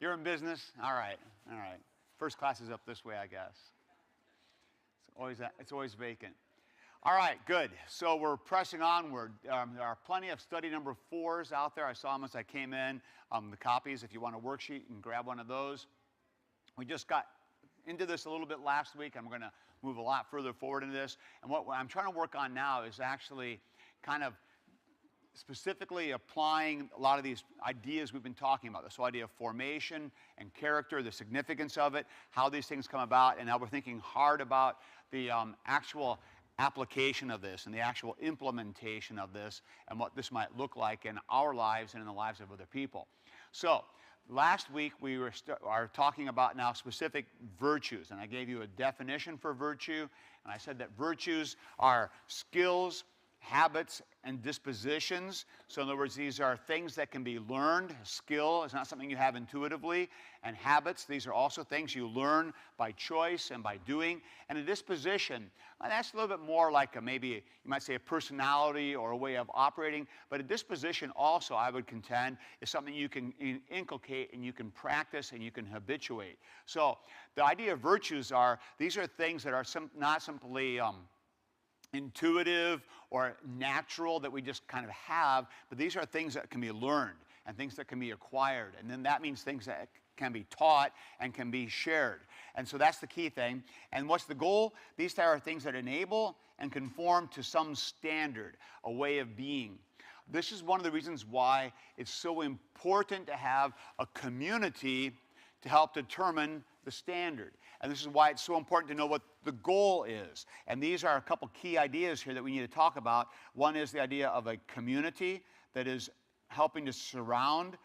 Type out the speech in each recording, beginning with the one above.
You're in business? All right, all right. First class is up this way, I guess. It's always vacant. All right, good. So we're pressing onward. There are plenty of study number 4s out there. I saw them as I came in. The copies, if you want a worksheet, you can grab one of those. We just got into this a little bit last week, and we're going to move a lot further forward into this. And what I'm trying to work on now is actually kind of specifically applying a lot of these ideas we've been talking about, this whole idea of formation and character, the significance of it, how these things come about, and now we're thinking hard about the actual application of this and the actual implementation of this and what this might look like in our lives and in the lives of other people. So last week we are talking about now specific virtues, and I gave you a definition for virtue, and I said that virtues are skills, habits, and dispositions. So in other words, these are things that can be learned. Skill is not something you have intuitively. And habits, these are also things you learn by choice and by doing. And a disposition, that's a little bit more like maybe you might say a personality or a way of operating. But a disposition also, I would contend, is something you can inculcate and you can practice and you can habituate. So the idea of virtues are, these are things that are not simply intuitive or natural that we just kind of have, but these are things that can be learned and things that can be acquired. And then that means things that can be taught and can be shared. And so that's the key thing. And what's the goal? These are things that enable and conform to some standard, a way of being. This is one of the reasons why it's so important to have a community to help determine the standard. And this is why it's so important to know what the goal is. And these are a couple key ideas here that we need to talk about. One is the idea of a community that is helping to surround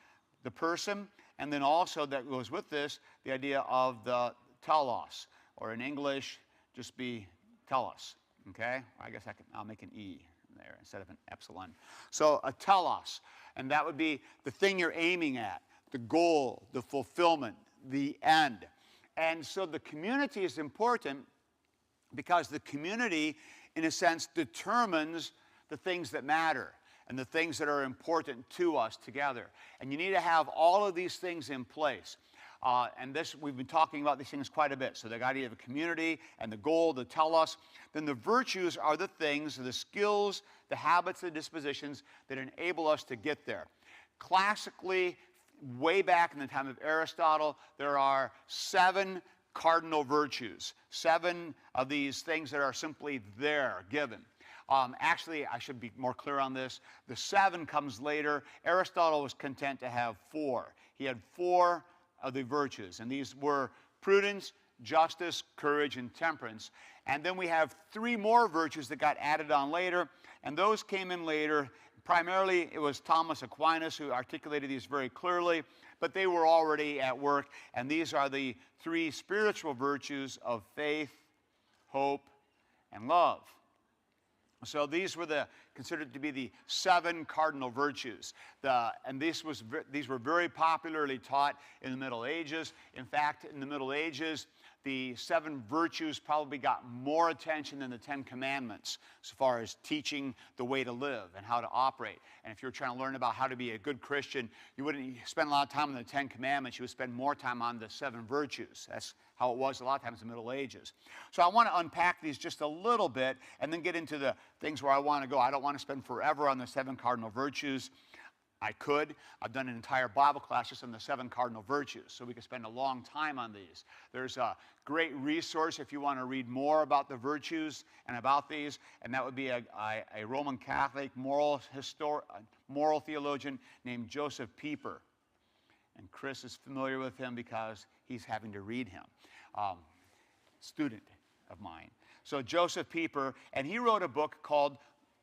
the person. And then also that goes with this, the idea of the telos, or in English, just be telos. Okay? I guess I'll make an E there instead of an epsilon. So a telos, and that would be the thing you're aiming at, the goal, the fulfillment, the end. And so the community is important because the community, in a sense, determines the things that matter and the things that are important to us together. And you need to have all of these things in place. And this, we've been talking about these things quite a bit. So the idea of a community and the goal, the telos. Then the virtues are the things, the skills, the habits, the dispositions that enable us to get there. Classically, way back in the time of Aristotle, there are 7 cardinal virtues, 7 of these things that are simply there, given. Actually, I should be more clear on this. The 7 comes later. Aristotle was content to have 4. He had 4 of the virtues, and these were prudence, justice, courage, and temperance. And then we have 3 more virtues that got added on later, and those came in later. Primarily, it was Thomas Aquinas who articulated these very clearly, but they were already at work, and these are the 3 spiritual virtues of faith, hope, and love. So these were considered to be the 7 cardinal virtues. And these were very popularly taught in the Middle Ages. In fact, in the Middle Ages, the 7 virtues probably got more attention than the 10 Commandments as far as teaching the way to live and how to operate. And if you're trying to learn about how to be a good Christian, you wouldn't spend a lot of time on the 10 Commandments. You would spend more time on the 7 virtues. That's how it was a lot of times in the Middle Ages. So I want to unpack these just a little bit and then get into the things where I want to go. I don't want to spend forever on the 7 cardinal virtues. I could. I've done an entire Bible class just on the 7 cardinal virtues, so we could spend a long time on these. There's a great resource if you want to read more about the virtues and about these, and that would be a Roman Catholic moral theologian named Joseph Pieper. And Chris is familiar with him because he's having to read him. Student of mine. So Joseph Pieper, and he wrote a book called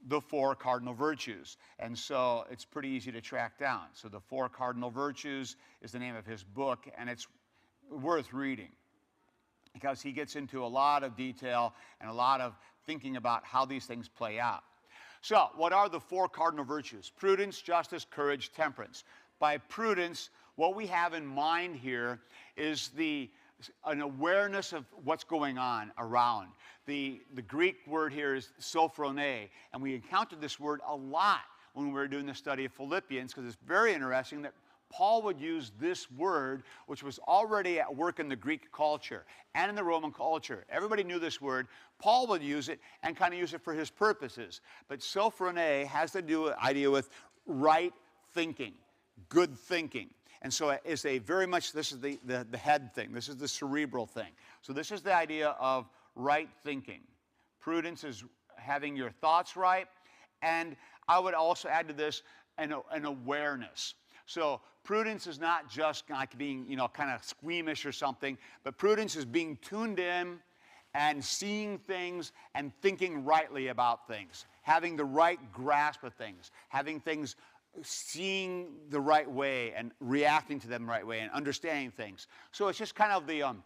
The 4 Cardinal Virtues. And so it's pretty easy to track down. So The 4 Cardinal Virtues is the name of his book, and it's worth reading because he gets into a lot of detail and a lot of thinking about how these things play out. So what are the 4 cardinal virtues? Prudence, justice, courage, temperance. By prudence, what we have in mind here is an awareness of what's going on around. The Greek word here is sophrone, and we encountered this word a lot when we were doing the study of Philippians, because it's very interesting that Paul would use this word, which was already at work in the Greek culture and in the Roman culture. Everybody knew this word. Paul would use it and kind of use it for his purposes. But sophrone has to do idea with right thinking, good thinking. And so it's a very much, this is the head thing. This is the cerebral thing. So this is the idea of right thinking. Prudence is having your thoughts right. And I would also add to this an awareness. So prudence is not just like being, kind of squeamish or something, but prudence is being tuned in and seeing things and thinking rightly about things, having the right grasp of things, having things, seeing the right way and reacting to them the right way and understanding things. So it's just kind of the a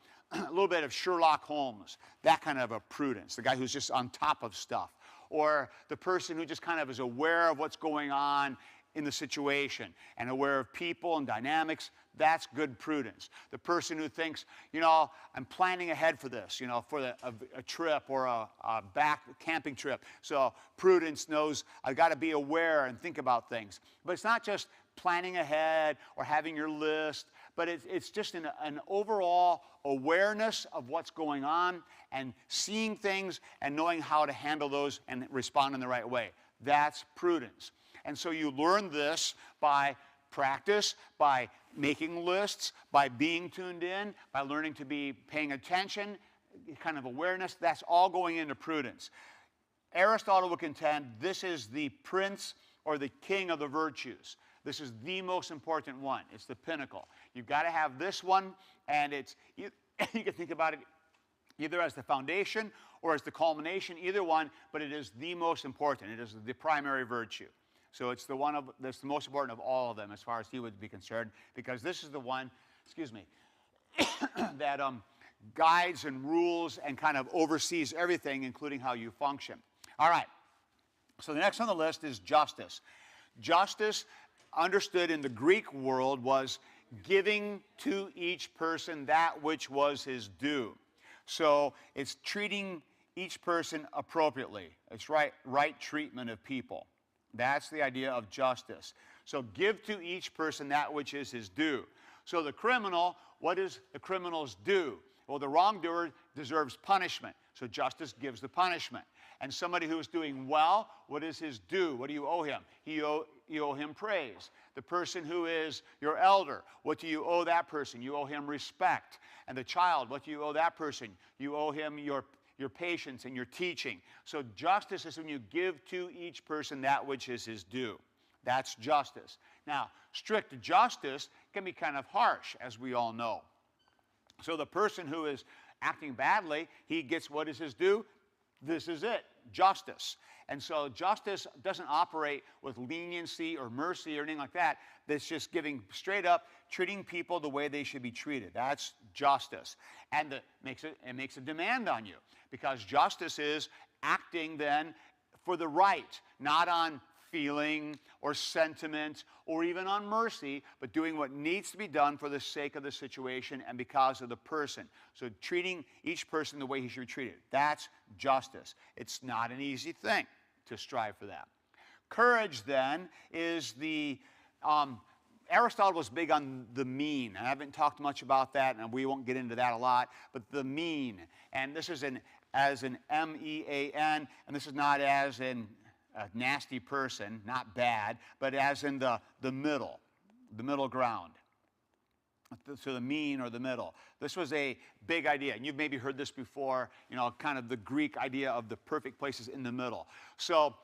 little bit of Sherlock Holmes, that kind of a prudence, the guy who's just on top of stuff, or the person who just kind of is aware of what's going on in the situation and aware of people and dynamics. That's good prudence. The person who thinks, I'm planning ahead for this, for a trip or a back camping trip. So prudence knows I've got to be aware and think about things. But it's not just planning ahead or having your list, but it's just an overall awareness of what's going on and seeing things and knowing how to handle those and respond in the right way. That's prudence. And so you learn this by practice, by making lists, by being tuned in, by learning to be paying attention, kind of awareness. That's all going into prudence. Aristotle would contend this is the prince or the king of the virtues. This is the most important one. It's the pinnacle. You've got to have this one, and you can think about it either as the foundation or as the culmination, either one, but it is the most important. It is the primary virtue. So it's the one that's the most important of all of them as far as he would be concerned, because this is the one, that guides and rules and kind of oversees everything, including how you function. All right. So the next on the list is justice. Justice, understood in the Greek world, was giving to each person that which was his due. So it's treating each person appropriately. It's right treatment of people. That's the idea of justice. So give to each person that which is his due. So the criminal, what is the criminal's due? Well, the wrongdoer deserves punishment. So justice gives the punishment. And somebody who is doing well, what is his due? What do you owe him? You owe him praise. The person who is your elder, what do you owe that person? You owe him respect. And the child, what do you owe that person? You owe him your patience and your teaching. So justice is when you give to each person that which is his due. That's justice. Now, strict justice can be kind of harsh, as we all know. So the person who is acting badly, he gets what is his due. This is it, justice. And so justice doesn't operate with leniency or mercy or anything like that. That's just giving straight up, treating people the way they should be treated. That's justice. And it makes a demand on you, because justice is acting then for the right, not on feeling or sentiment or even on mercy, but doing what needs to be done for the sake of the situation and because of the person. So treating each person the way he should be treated. That's justice. It's not an easy thing to strive for that. Courage, then, is the... Aristotle was big on the mean. I haven't talked much about that, and we won't get into that a lot, but the mean. And this is as an M-E-A-N, and this is not as in a nasty person, not bad, but as in the middle ground. So the mean or the middle. This was a big idea, and you've maybe heard this before, kind of the Greek idea of the perfect places in the middle. So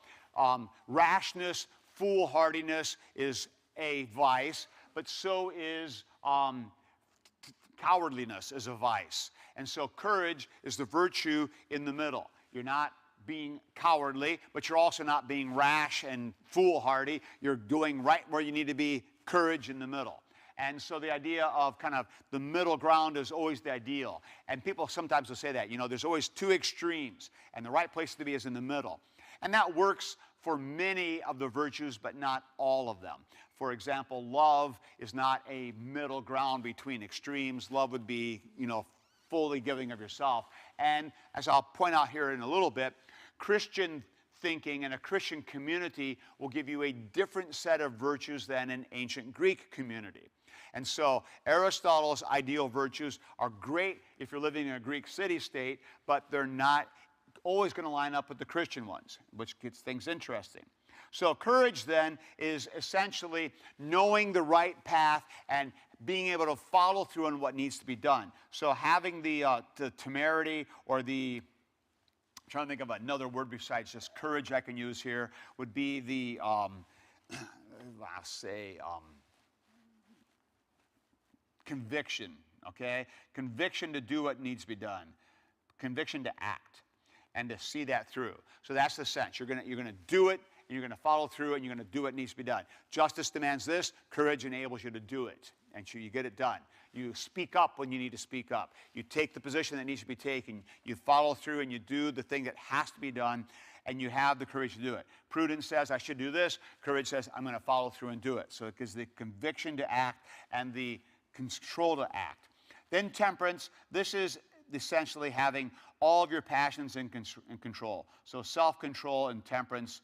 rashness, foolhardiness is a vice, but so is cowardliness is a vice. And so courage is the virtue in the middle. You're not being cowardly, but you're also not being rash and foolhardy. You're doing right where you need to be, courage in the middle. And so the idea of kind of the middle ground is always the ideal. And people sometimes will say that, there's always two extremes, and the right place to be is in the middle. And that works for many of the virtues, but not all of them. For example, love is not a middle ground between extremes. Love would be, fully giving of yourself. And as I'll point out here in a little bit, Christian thinking and a Christian community will give you a different set of virtues than an ancient Greek community. And so Aristotle's ideal virtues are great if you're living in a Greek city-state, but they're not always going to line up with the Christian ones, which gets things interesting. So courage then is essentially knowing the right path and being able to follow through on what needs to be done. So having the temerity or the, I'm trying to think of another word besides just courage I can use here, would be the, I'll say, conviction, okay? Conviction to do what needs to be done. Conviction to act and to see that through. So that's the sense. You're gonna do it, and you're going to follow through, and you're going to do what needs to be done. Justice demands this. Courage enables you to do it, and so you get it done. You speak up when you need to speak up. You take the position that needs to be taken. You follow through, and you do the thing that has to be done, and you have the courage to do it. Prudence says, I should do this. Courage says, I'm going to follow through and do it. So it gives the conviction to act and the control to act. Then temperance. This is essentially having all of your passions in control. So self-control and temperance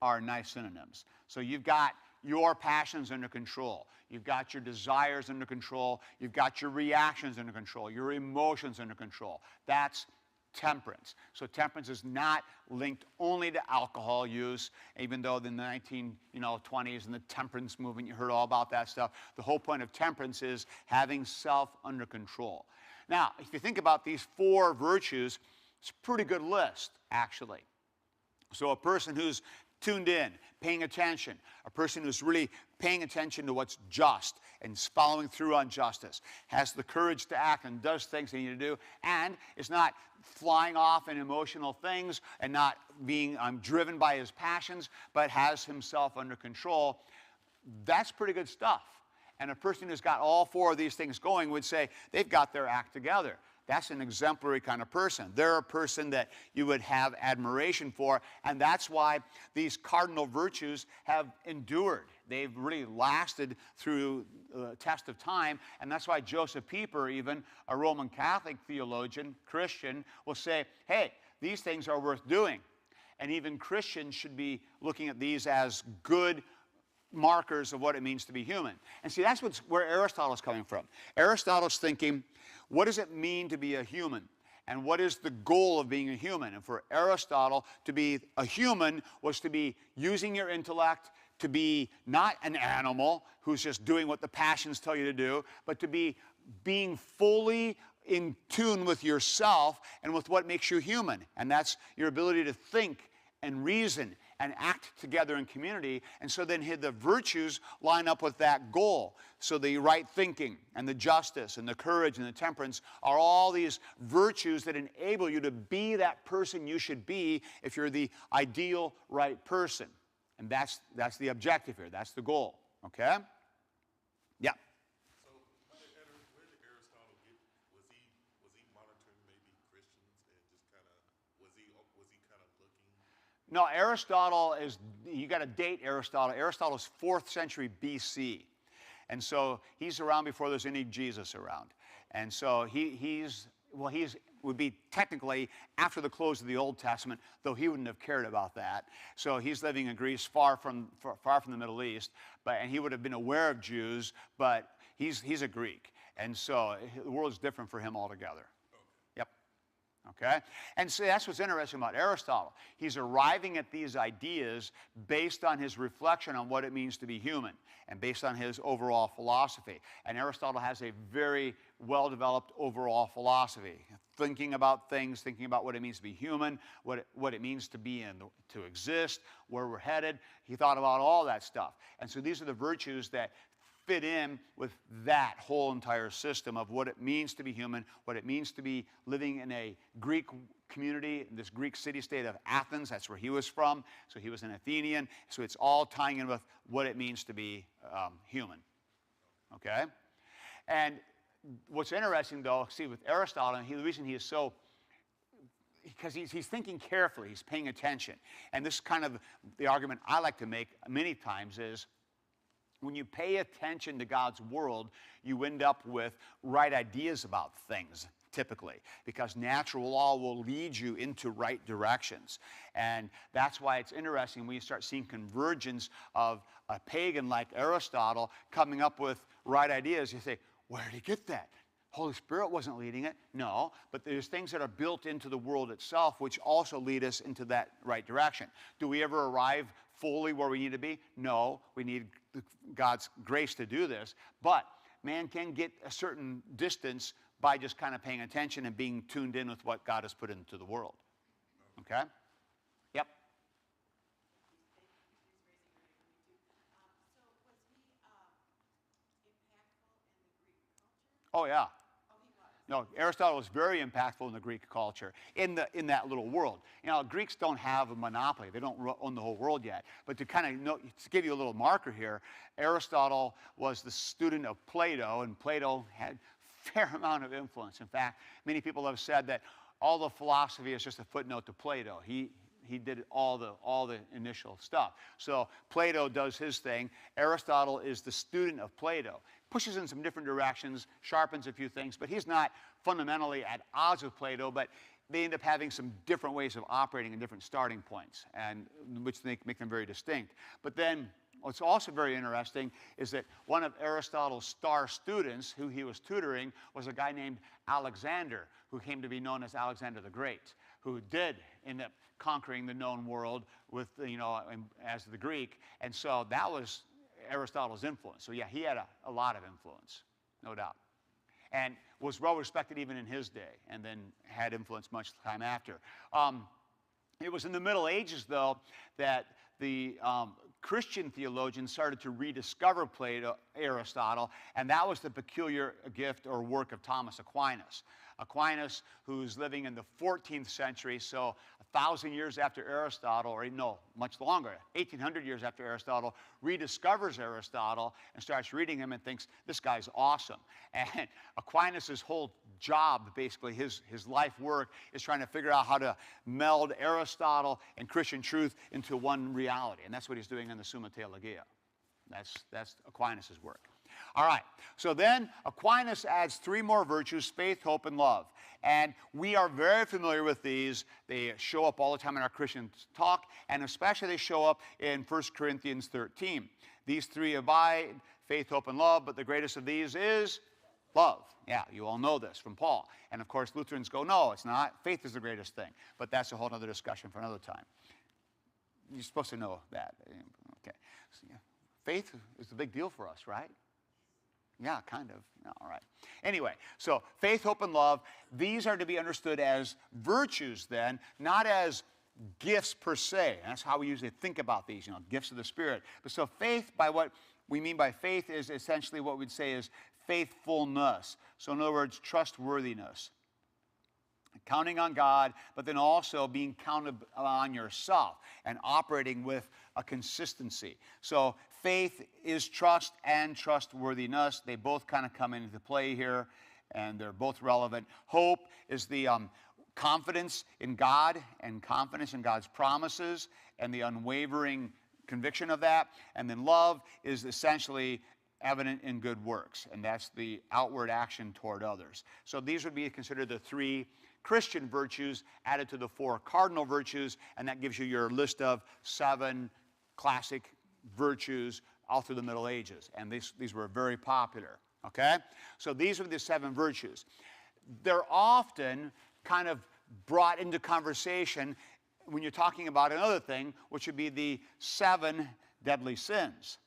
are nice synonyms. So you've got your passions under control. You've got your desires under control. You've got your reactions under control, your emotions under control. That's temperance. So temperance is not linked only to alcohol use, even though in the 1920s and the temperance movement, you heard all about that stuff. The whole point of temperance is having self under control. Now, if you think about these 4 virtues, it's a pretty good list, actually. So a person who's tuned in, paying attention, a person who's really paying attention to what's just and following through on justice, has the courage to act and does things they need to do, and is not flying off in emotional things and not being driven by his passions, but has himself under control. That's pretty good stuff. And a person who's got all 4 of these things going would say they've got their act together. That's an exemplary kind of person. They're a person that you would have admiration for, and that's why these cardinal virtues have endured. They've really lasted through the test of time, and that's why Joseph Pieper, even a Roman Catholic theologian, Christian, will say, hey, these things are worth doing. And even Christians should be looking at these as good markers of what it means to be human. And see, that's where Aristotle's coming from. Aristotle's thinking, what does it mean to be a human? And what is the goal of being a human? And for Aristotle, to be a human was to be using your intellect, to be not an animal who's just doing what the passions tell you to do, but to be being fully in tune with yourself and with what makes you human. And that's your ability to think and reason and act together in community. And so then the virtues line up with that goal. So the right thinking and the justice and the courage and the temperance are all these virtues that enable you to be that person you should be if you're the ideal right person. And that's the objective here. That's the goal. Okay? Yeah. So where did Aristotle get, was he monitoring maybe Christians and just kind of, was he kind of looking? No, Aristotle is, you got to date Aristotle. Aristotle's 4th century BC. And so he's around before there's any Jesus around. And so he would be technically after the close of the Old Testament, though he wouldn't have cared about that. So he's living in Greece, far from the Middle East, and he would have been aware of Jews, but he's a Greek. And so the world is different for him altogether. Yep. Okay? And so that's what's interesting about Aristotle. He's arriving at these ideas based on his reflection on what it means to be human and based on his overall philosophy. And Aristotle has a very well-developed overall philosophy, thinking about things, thinking about what it means to be human, what it means to be to exist, where we're headed. He thought about all that stuff. And so these are the virtues that fit in with that whole entire system of what it means to be human, what it means to be living in a Greek community, this Greek city-state of Athens. That's where he was from. So he was an Athenian. So it's all tying in with what it means to be human. Okay? And what's interesting, though, see, with Aristotle, and the reason he is so, because he's thinking carefully, he's paying attention. And this is kind of the argument I like to make many times is, when you pay attention to God's world, you end up with right ideas about things. typically, because natural law will lead you into right directions. And that's why it's interesting when you start seeing convergence of a pagan like Aristotle coming up with right ideas. You say, where did he get that? Holy Spirit wasn't leading it. No, but there's things that are built into the world itself which also lead us into that right direction. Do we ever arrive fully where we need to be? No, we need God's grace to do this. But man can get a certain distance by just kind of paying attention and being tuned in with what God has put into the world. Okay? Yep. Oh, yeah. No, Aristotle was very impactful in the Greek culture, in that little world. You know, Greeks don't have a monopoly. They don't own the whole world yet. But to kind of to give you a little marker here, Aristotle was the student of Plato, and Plato had fair amount of influence. In fact, many people have said that all the philosophy is just a footnote to Plato. He did all the initial stuff. So Plato does his thing. Aristotle is the student of Plato. Pushes in some different directions, sharpens a few things, but he's not fundamentally at odds with Plato, but they end up having some different ways of operating and different starting points, and which make them very distinct. But then what's also very interesting is that one of Aristotle's star students, who he was tutoring, was a guy named Alexander, who came to be known as Alexander the Great, who did end up conquering the known world with, as the Greek. And so that was Aristotle's influence. So yeah, he had a lot of influence, no doubt. And was well respected even in his day, and then had influence much time after. It was in the Middle Ages, though, that the Christian theologians started to rediscover Aristotle, and that was the peculiar gift or work of Thomas Aquinas. Aquinas, who's living in the 14th century, so 1,000 years after Aristotle, or no, much longer, 1,800 years after Aristotle, rediscovers Aristotle and starts reading him and thinks, this guy's awesome. And Aquinas' whole job, basically, his life work, is trying to figure out how to meld Aristotle and Christian truth into one reality. And that's what he's doing in the Summa Theologia. That's Aquinas' work. All right, so then Aquinas adds three more virtues: faith, hope, and love. And we are very familiar with these. They show up all the time in our Christian talk, and especially they show up in 1 Corinthians 13. These three abide, faith, hope, and love, but the greatest of these is love. Yeah, you all know this from Paul. And of course, Lutherans go, no, it's not. Faith is the greatest thing. But that's a whole other discussion for another time. You're supposed to know that. Okay. So, yeah. Faith is a big deal for us, right? Yeah, kind of. No, all right. Anyway, so faith, hope, and love, these are to be understood as virtues then, not as gifts per se. That's how we usually think about these, gifts of the Spirit. But so faith, by what we mean by faith, is essentially what we'd say is faithfulness. So in other words, trustworthiness. Counting on God, but then also being counted on yourself and operating with a consistency. So faith is trust and trustworthiness. They both kind of come into play here, and they're both relevant. Hope is the confidence in God and confidence in God's promises and the unwavering conviction of that. And then love is essentially evident in good works, and that's the outward action toward others. So these would be considered the three Christian virtues added to the four cardinal virtues, and that gives you your list of 7 classic virtues all through the Middle Ages. And these were very popular, okay? So these are the 7 virtues. They're often kind of brought into conversation when you're talking about another thing, which would be the 7 deadly sins.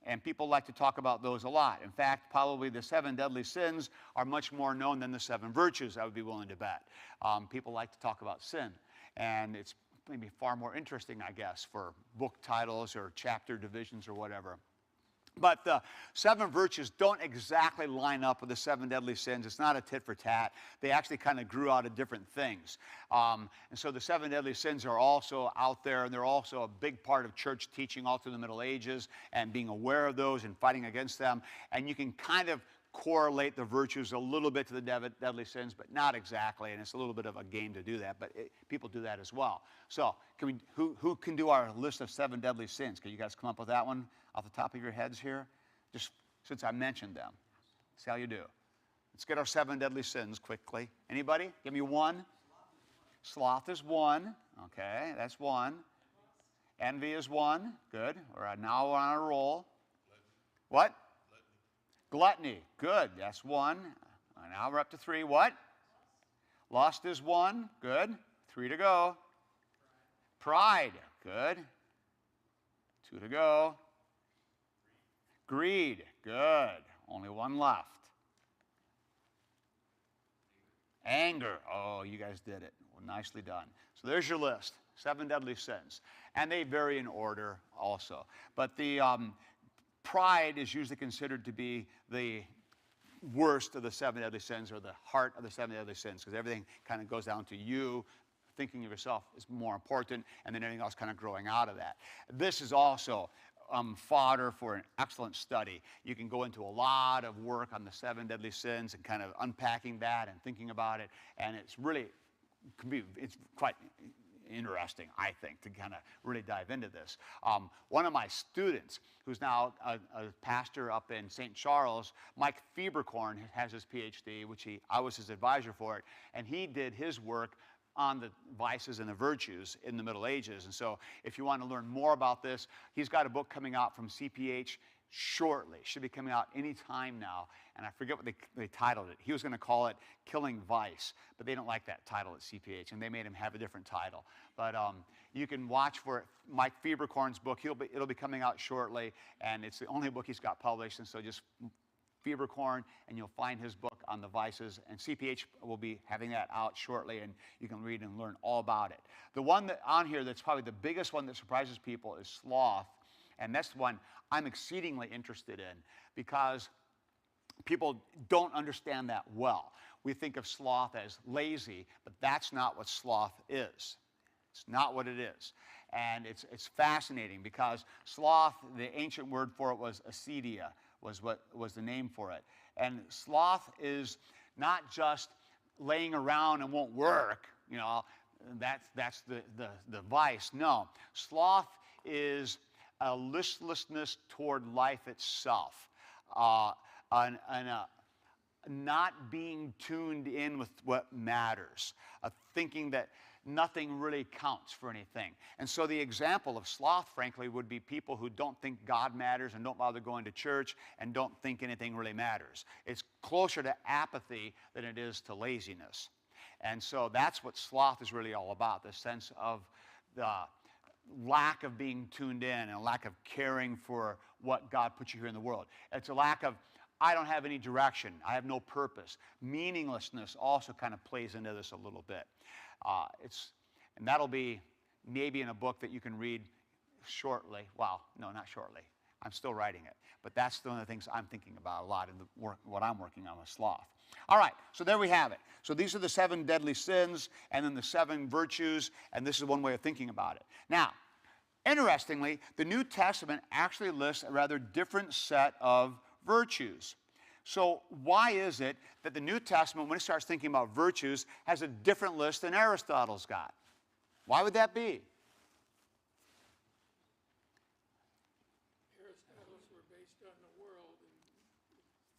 And people like to talk about those a lot. In fact, probably the 7 deadly sins are much more known than the 7 virtues, I would be willing to bet. People like to talk about sin. And it's maybe far more interesting, I guess, for book titles or chapter divisions or whatever. But the 7 virtues don't exactly line up with the 7 deadly sins. It's not a tit for tat. They actually kind of grew out of different things. And so the 7 deadly sins are also out there, and they're also a big part of church teaching all through the Middle Ages, and being aware of those and fighting against them. And you can kind of correlate the virtues a little bit to the deadly sins, but not exactly. And it's a little bit of a game to do that, but people do that as well. So who can do our list of 7 deadly sins? Can you guys come up with that one off the top of your heads here? Just since I mentioned them. See how you do. Let's get our 7 deadly sins quickly. Anybody? Give me one. Sloth is one. Okay, that's one. Envy is one. Good. Now we're on a roll. What? Gluttony. Good. That's one. Now we're up to 3. What? Lust is one. Good. 3 to go. Pride. Good. 2 to go. Greed. Good. Only 1 left. Anger. Oh, you guys did it. Well, nicely done. So there's your list. 7 deadly sins. And they vary in order also. But the pride is usually considered to be the worst of the 7 deadly sins, or the heart of the 7 deadly sins, because everything kind of goes down to you. Thinking of yourself is more important, and then everything else kind of growing out of that. This is also fodder for an excellent study. You can go into a lot of work on the 7 deadly sins and kind of unpacking that and thinking about it, and it's really, it's quite interesting, I think, to kind of really dive into this. One of my students, who's now a pastor up in St. Charles, Mike Fieberkorn, has his PhD, which I was his advisor for it, and he did his work on the vices and the virtues in the Middle Ages. And so if you want to learn more about this, he's got a book coming out from CPH shortly. Should be coming out any time now. And I forget what they titled it. He was going to call it Killing Vice, but they don't like that title at CPH, and they made him have a different title. But you can watch for it. Mike Fieberkorn's book. It'll be coming out shortly, and it's the only book he's got published. And so just Fieberkorn, and you'll find his book on the vices, and CPH will be having that out shortly, and you can read and learn all about it. The one that on here that's probably the biggest one that surprises people is sloth, and that's the one I'm exceedingly interested in, because people don't understand that well. We think of sloth as lazy, but that's not what sloth is. It's not what it is. And it's fascinating, because sloth, the ancient word for it was acedia, was the name for it. And sloth is not just laying around and won't work, you know, that's the vice. No, sloth is a listlessness toward life itself, not being tuned in with what matters, thinking that nothing really counts for anything. And so the example of sloth, frankly, would be people who don't think God matters and don't bother going to church and don't think anything really matters. It's closer to apathy than it is to laziness. And so that's what sloth is really all about, the sense of the lack of being tuned in and a lack of caring for what God put you here in the world. It's a lack of, I don't have any direction, I have no purpose. Meaninglessness also kind of plays into this a little bit. And that'll be maybe in a book that you can read shortly. Well, no, not shortly. I'm still writing it. But that's one of the things I'm thinking about a lot in the work, what I'm working on with sloth. All right, so there we have it. So these are the 7 deadly sins, and then the 7 virtues, and this is one way of thinking about it. Now, interestingly, the New Testament actually lists a rather different set of virtues. So why is it that the New Testament, when it starts thinking about virtues, has a different list than Aristotle's got? Why would that be? Aristotle's were based on the world, and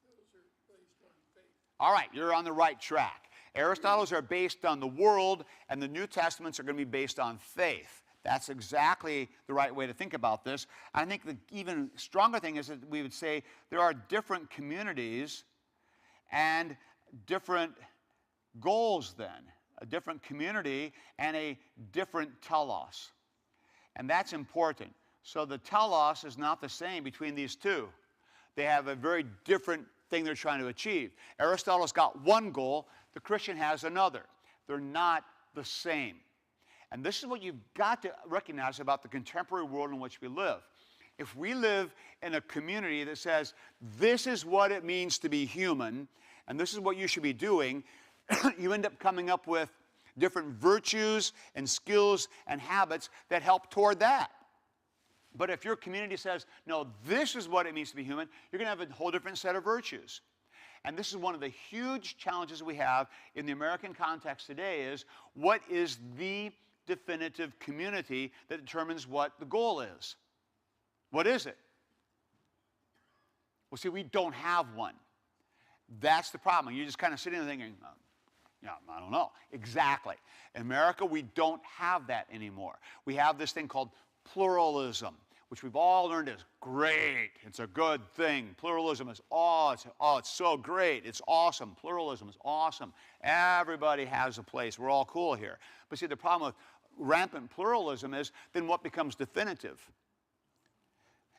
those are based on faith. All right, you're on the right track. Aristotle's are based on the world, and the New Testaments are going to be based on faith. That's exactly the right way to think about this. I think the even stronger thing is that we would say there are different communities and different goals then. A different community and a different telos. And that's important. So the telos is not the same between these two. They have a very different thing they're trying to achieve. Aristotle's got one goal, the Christian has another. They're not the same. And this is what you've got to recognize about the contemporary world in which we live. If we live in a community that says, this is what it means to be human, and this is what you should be doing, you end up coming up with different virtues and skills and habits that help toward that. But if your community says, no, this is what it means to be human, you're going to have a whole different set of virtues. And this is one of the huge challenges we have in the American context today is, what is the definitive community that determines what the goal is? What is it? Well, see, we don't have one. That's the problem. You're just kind of sitting there thinking, yeah, I don't know. Exactly. In America, we don't have that anymore. We have this thing called pluralism, which we've all learned is great. It's a good thing. Pluralism is, it's so great. It's awesome. Pluralism is awesome. Everybody has a place. We're all cool here. But see, the problem with rampant pluralism is then what becomes definitive?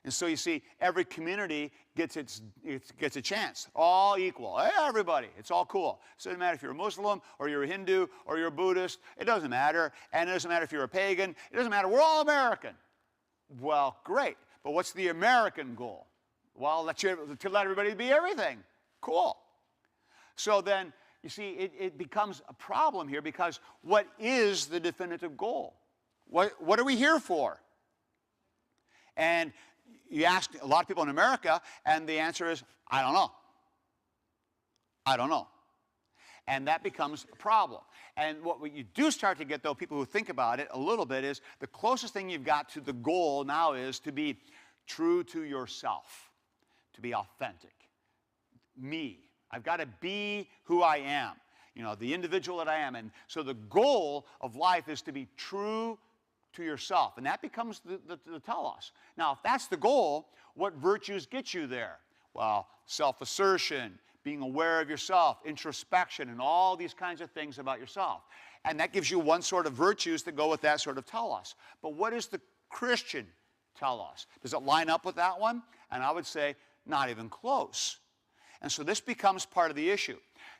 And so you see, every community gets a chance. All equal. Everybody. It's all cool. So it doesn't matter if you're a Muslim or you're a Hindu or you're a Buddhist. It doesn't matter. And it doesn't matter if you're a pagan. It doesn't matter. We're all American. Well, great. But what's the American goal? Well, to let everybody be everything. Cool. So then, you see, it becomes a problem here because what is the definitive goal? What are we here for? And you ask a lot of people in America, and the answer is, I don't know. I don't know. And that becomes a problem. And what you do start to get, though, people who think about it a little bit, is the closest thing you've got to the goal now is to be true to yourself, to be authentic. Me. I've got to be who I am, the individual that I am. And so the goal of life is to be true to yourself. And that becomes the telos. Now, if that's the goal, what virtues get you there? Well, self-assertion, being aware of yourself, introspection, and all these kinds of things about yourself. And that gives you one sort of virtues to go with that sort of telos. But what is the Christian telos? Does it line up with that one? And I would say, not even close. And so this becomes part of the issue.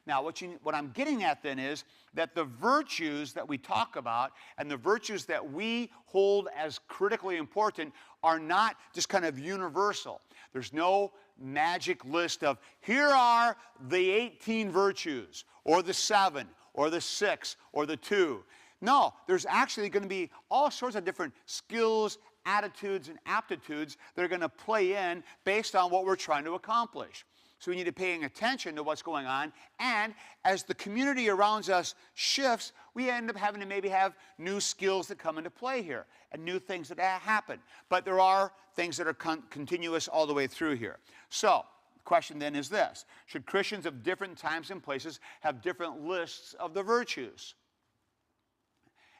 Now, what I'm getting at then is that the virtues that we talk about and the virtues that we hold as critically important are not just kind of universal. There's no magic list of, here are the 18 virtues, or the 7, or the 6, or the 2. No, there's actually going to be all sorts of different skills, attitudes, and aptitudes that are going to play in based on what we're trying to accomplish. So we need to be paying attention to what's going on. And as the community around us shifts, we end up having to maybe have new skills that come into play here and new things that happen. But there are things that are continuous all the way through here. So the question then is this. Should Christians of different times and places have different lists of the virtues?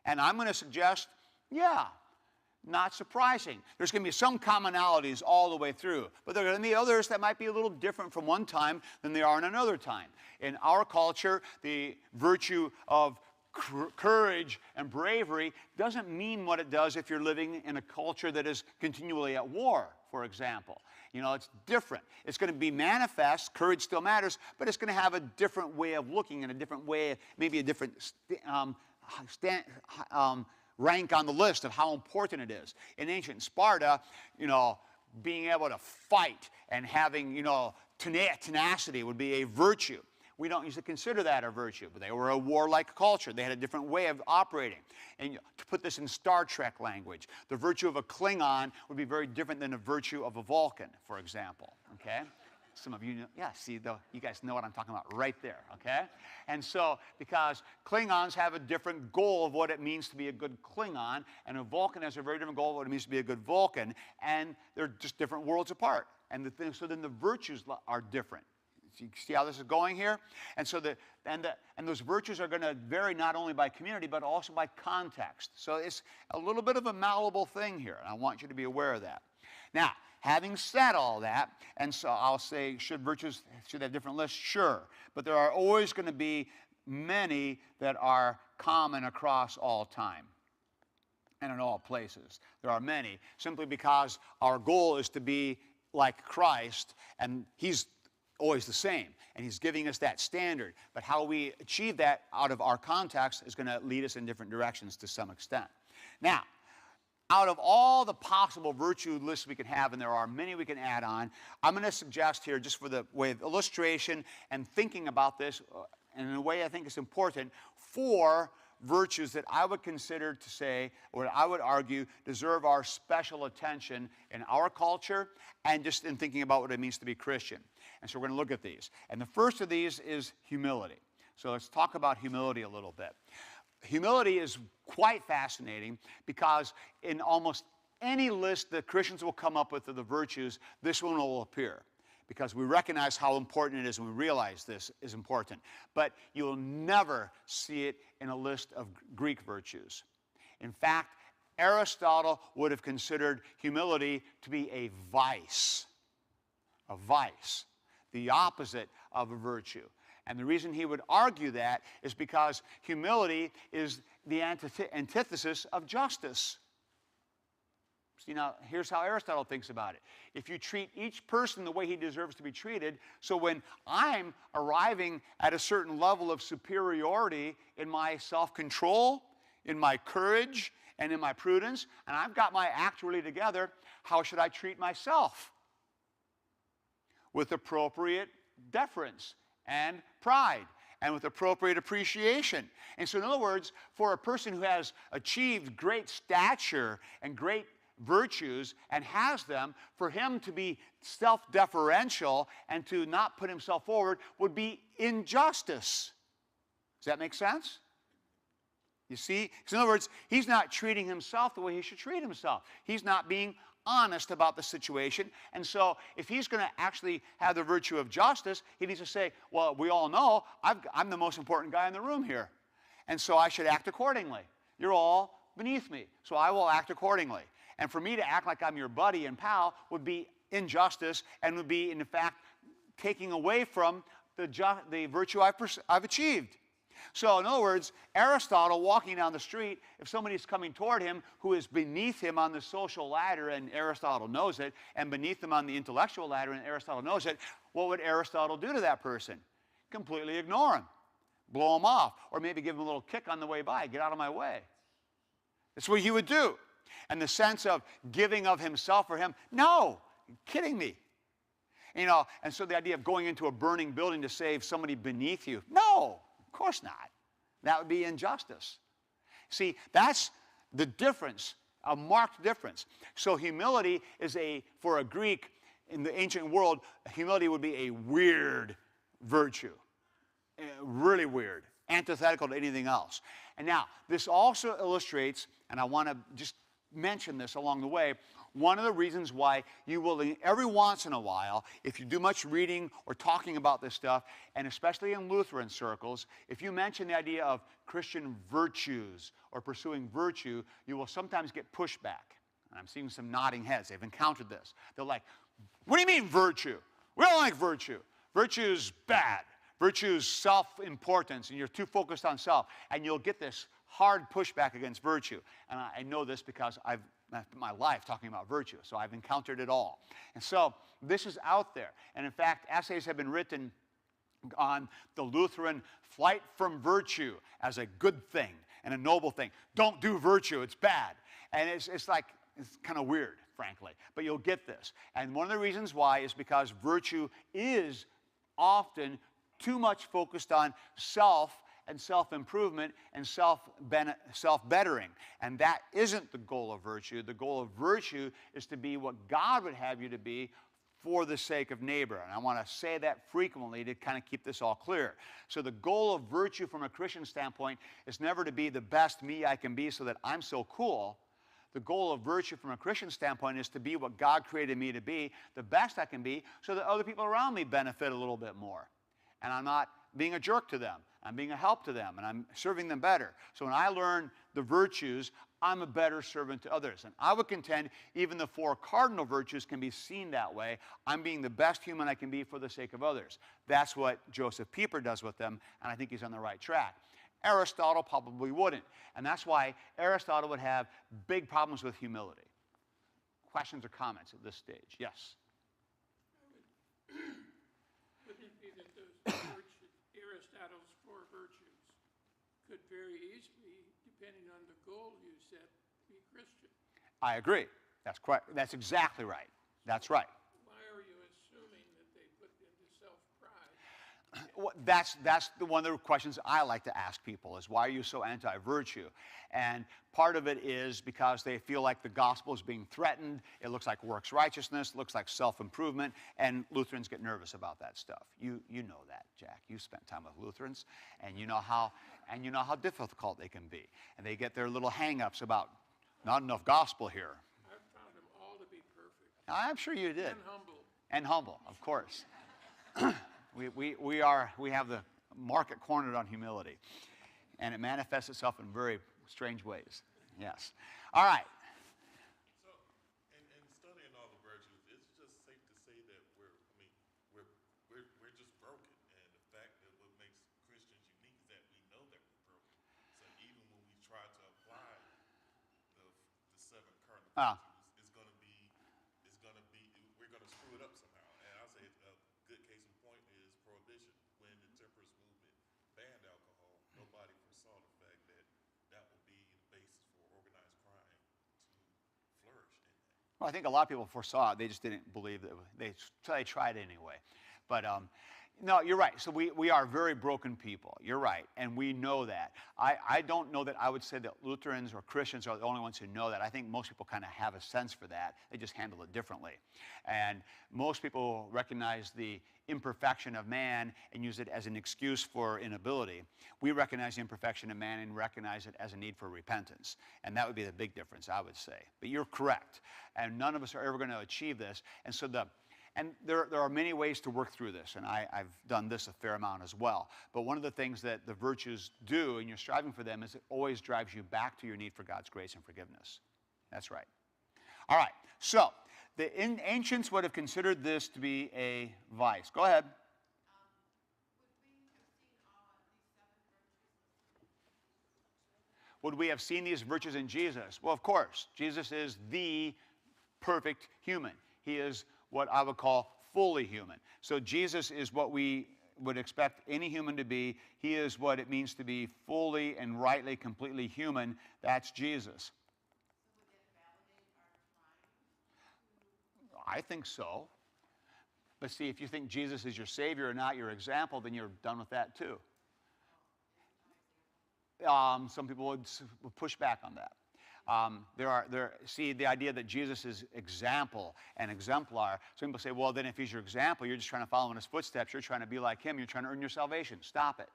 And I'm going to suggest, yeah. Not surprising. There's going to be some commonalities all the way through, but there are going to be others that might be a little different from one time than they are in another time. In our culture, the virtue of courage and bravery doesn't mean what it does if you're living in a culture that is continually at war, for example. It's different. It's going to be manifest. Courage still matters, but it's going to have a different way of looking and a different way, maybe a different rank on the list of how important it is. In ancient Sparta, being able to fight and having, tenacity would be a virtue. We don't usually consider that a virtue, but they were a warlike culture. They had a different way of operating. And to put this in Star Trek language, the virtue of a Klingon would be very different than the virtue of a Vulcan, for example, okay? Some of you know, you guys know what I'm talking about right there, okay? And so, because Klingons have a different goal of what it means to be a good Klingon, and a Vulcan has a very different goal of what it means to be a good Vulcan, and they're just different worlds apart. And so then the virtues are different. You see how this is going here? And so and those virtues are going to vary not only by community, but also by context. So it's a little bit of a malleable thing here, and I want you to be aware of that. Now, having said all that, and so I'll say, should virtues have different lists? Sure. But there are always going to be many that are common across all time and in all places. There are many, simply because our goal is to be like Christ, and He's always the same, and He's giving us that standard. But how we achieve that out of our context is going to lead us in different directions to some extent. Now, out of all the possible virtue lists we can have, and there are many we can add on, I'm going to suggest here, just for the way of illustration and thinking about this, and in a way I think it's important, 4 virtues that I would consider to say, or I would argue, deserve our special attention in our culture and just in thinking about what it means to be Christian. And so we're going to look at these. And the first of these is humility. So let's talk about humility a little bit. Humility is quite fascinating because in almost any list that Christians will come up with of the virtues, this one will appear. because we recognize how important it is and we realize this is important. But you'll never see it in a list of Greek virtues. In fact, Aristotle would have considered humility to be a vice, the opposite of a virtue. And the reason he would argue that is because humility is the antithesis of justice. See, now, here's how Aristotle thinks about it. If you treat each person the way he deserves to be treated, so when I'm arriving at a certain level of superiority in my self-control, in my courage, and in my prudence, and I've got my act really together, how should I treat myself? With appropriate deference and pride, and with appropriate appreciation. And so in other words, for a person who has achieved great stature and great virtues and has them, for him to be self-deferential and to not put himself forward would be injustice. Does that make sense? You see? So in other words, he's not treating himself the way he should treat himself. He's not being honest about the situation. And so if he's going to actually have the virtue of justice, he needs to say, well, we all know I'm the most important guy in the room here. And so I should act accordingly. You're all beneath me, so I will act accordingly. And for me to act like I'm your buddy and pal would be injustice and would be, in fact, taking away from the virtue I've achieved. So, in other words, Aristotle walking down the street, if somebody's coming toward him who is beneath him on the social ladder, and Aristotle knows it, and beneath him on the intellectual ladder, and Aristotle knows it, what would Aristotle do to that person? Completely ignore him, blow him off, or maybe give him a little kick on the way by, get out of my way. That's what he would do. And the sense of giving of himself for him, no, you're kidding me. You know, and so the idea of going into a burning building to save somebody beneath you, no. Of course not. That would be injustice. See, that's the difference, a marked difference. So humility is for a Greek in the ancient world, humility would be a weird virtue. Really weird, antithetical to anything else. And now, this also illustrates, and I want to just mention this along the way, one of the reasons why you will, every once in a while, if you do much reading or talking about this stuff, and especially in Lutheran circles, if you mention the idea of Christian virtues or pursuing virtue, you will sometimes get pushback. And I'm seeing some nodding heads. They've encountered this. They're like, what do you mean virtue? We don't like virtue. Virtue's bad. Virtue's self-importance, and you're too focused on self. And you'll get this hard pushback against virtue. And I know this because I've spent my life talking about virtue, so I've encountered it all. And so this is out there. And in fact, essays have been written on the Lutheran flight from virtue as a good thing and a noble thing. Don't do virtue, it's bad. And it's kind of weird, frankly. But you'll get this. And one of the reasons why is because virtue is often too much focused on self and self-improvement and self-bettering. And that isn't the goal of virtue. The goal of virtue is to be what God would have you to be for the sake of neighbor. And I want to say that frequently to kind of keep this all clear. So the goal of virtue from a Christian standpoint is never to be the best me I can be so that I'm so cool. The goal of virtue from a Christian standpoint is to be what God created me to be, the best I can be, so that other people around me benefit a little bit more. And I'm not being a jerk to them. I'm being a help to them, and I'm serving them better. So when I learn the virtues, I'm a better servant to others. And I would contend even the 4 cardinal virtues can be seen that way. I'm being the best human I can be for the sake of others. That's what Joseph Pieper does with them, and I think he's on the right track. Aristotle probably wouldn't, and that's why Aristotle would have big problems with humility. Questions or comments at this stage? Yes? Would it be that those Aristotle's 4 virtues could very easily, depending on the goal you set, be Christian? I agree. That's exactly right. That's right. Why are you assuming that they put into self-pride? Well, that's one of the questions I like to ask people is, why are you so anti-virtue? And part of it is because they feel like the gospel is being threatened. It looks like works righteousness, looks like self-improvement, and Lutherans get nervous about that stuff. You know that, Jack. You spent time with Lutherans, and you know how difficult they can be. And they get their little hang-ups about not enough gospel here. I've found them all to be perfect. I'm sure you did. And humble. And humble, of course. we have the market cornered on humility. And it manifests itself in very strange ways. Yes. All right. So, in studying all the virtues, it's just safe to say that we're just broken, and the fact that what makes Christians unique is that we know that we're broken. So even when we try to apply the seven cardinal Ah. virtues, we're gonna screw it up somehow. And I'll say a good case in point is prohibition. When the temperance movement banned alcohol, nobody foresaw the fact that that would be the basis for organized crime to flourish in that. Well, I think a lot of people foresaw it. They just didn't believe that. They tried anyway. But no, you're right. So we are very broken people. You're right. And we know that. I don't know that I would say that Lutherans or Christians are the only ones who know that. I think most people kind of have a sense for that. They just handle it differently. And most people recognize the imperfection of man and use it as an excuse for inability. We recognize the imperfection of man and recognize it as a need for repentance. And that would be the big difference, I would say. But you're correct. And none of us are ever going to achieve this. And so there are many ways to work through this, and I've done this a fair amount as well. But one of the things that the virtues do, and you're striving for them, is it always drives you back to your need for God's grace and forgiveness. That's right. All right, so the ancients would have considered this to be a vice. Go ahead. Would we have seen these virtues in Jesus? Well, of course. Jesus is the perfect human. He is what I would call fully human. So Jesus is what we would expect any human to be. He is what it means to be fully and rightly, completely human. That's Jesus. I think so. But see, if you think Jesus is your Savior and not your example, then you're done with that too. Some people would push back on that. See, the idea that Jesus is example and exemplar. Some people say, well, then if he's your example, you're just trying to follow in his footsteps. You're trying to be like him. You're trying to earn your salvation. Stop it.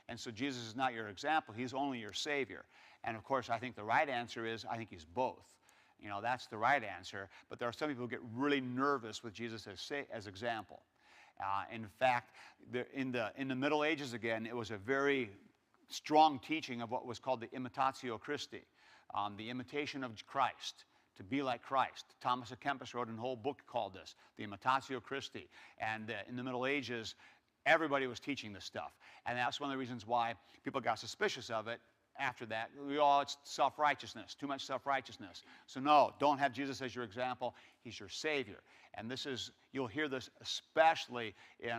And so Jesus is not your example. He's only your Savior. And of course, I think the right answer is, I think he's both. You know, that's the right answer. But there are some people who get really nervous with Jesus as example. In fact, in the Middle Ages, again, it was a very strong teaching of what was called the imitatio Christi. The imitation of Christ, to be like Christ. Thomas à Kempis wrote a whole book called this, the Imitatio Christi. And in the Middle Ages, everybody was teaching this stuff. And that's one of the reasons why people got suspicious of it after that. It's self-righteousness, too much self-righteousness. So no, don't have Jesus as your example. He's your Savior. And this is, you'll hear this especially in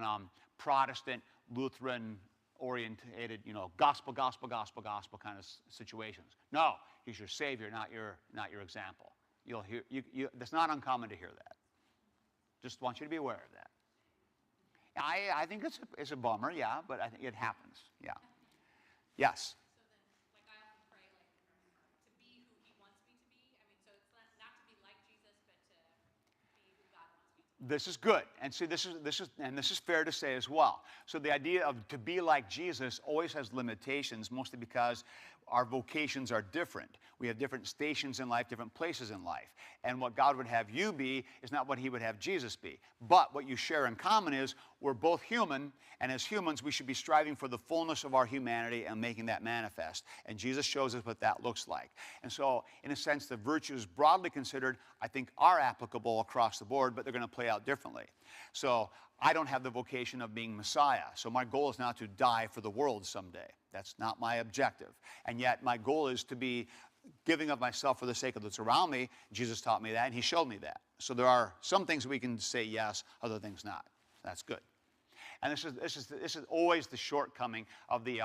Protestant, Lutheran, orientated, gospel kind of situations. No, he's your Savior, not your example. You'll hear, it's not uncommon to hear that. Just want you to be aware of that. I think it's a bummer, yeah, but I think it happens, yeah. Yes? So then, I often pray, to be who he wants me to be. I mean, so it's not to be like Jesus, but to be who God wants me to be. This is good. And see, this is fair to say as well. So the idea of to be like Jesus always has limitations, mostly because our vocations are different. We have different stations in life, different places in life. And what God would have you be is not what he would have Jesus be. But what you share in common is we're both human, and as humans, we should be striving for the fullness of our humanity and making that manifest. And Jesus shows us what that looks like. And so, in a sense, the virtues broadly considered, I think, are applicable across the board, but they're going to play out differently. So I don't have the vocation of being Messiah. So my goal is not to die for the world someday. That's not my objective. And yet my goal is to be giving of myself for the sake of those around me. Jesus taught me that, and he showed me that. So there are some things we can say yes, other things not. That's good. And this is always the shortcoming of the